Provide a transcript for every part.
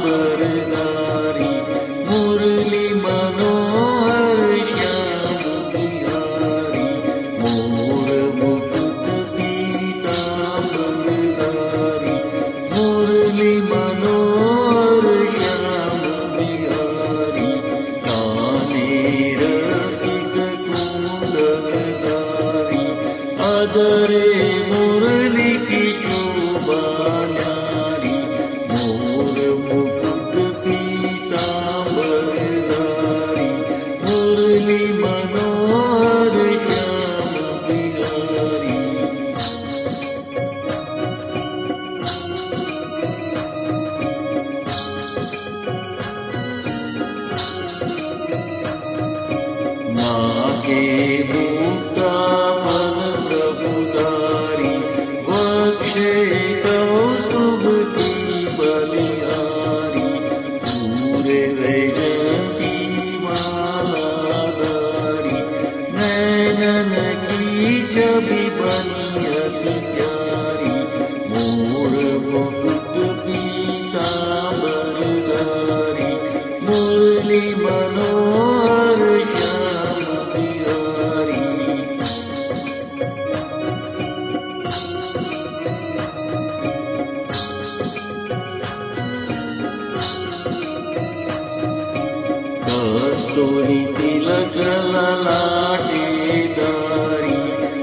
पीताम्बरधारी मुरली मनोहर श्याम बिहारी मोर मुकुट पीताम्बरधारी मुरली मनोहर श्याम बिहारी काने रसिक कुंडलधारी अदरे मुरली की शोभा न्यारी मोर मुकुट पीताम्बरधारी मुरली मनोहर श्याम बिहारी नागे मुक्ता मन प्रभुधारी वक्षे कौस्तुभ की बलिहारी पूरे वैजयंती मालाधारी नैनन की छवि बनी अति प्यारी मोर मुकुट पीताम्बरधारी मुरली मनोहर श्याम बिहारी कस्तूरी तिलक ललाटे धारी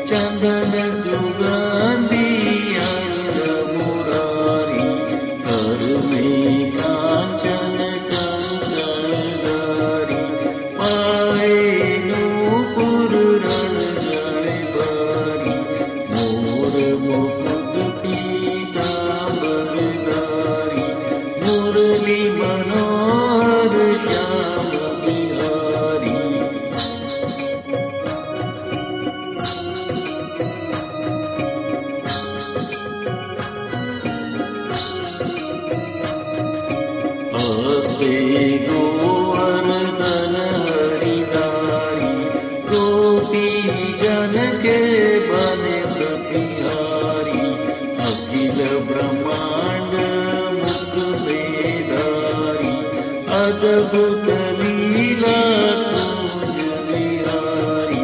चंदन सुगंधी अंग मुरारी कर में कांचन कंकणधारी पाए नूपुर रण जड़े बारी मोर मुकुट पीताम्बरधारी मुरली मनोहर श्याम बिहारी हस्ते गोवर्धन हरिधारी गोपी जन के बने प्रतिहारी अखिल ब्रह्मांड मुख मेधारी अद्भुत लीला कुंज बिहारी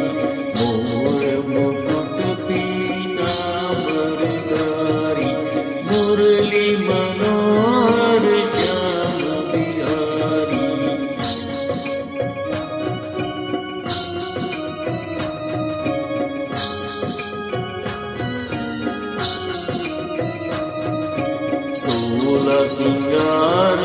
मोर मुकुट पीताम्बरधारी मुरली मनोहर श्याम बिहारी सोलह सिंगार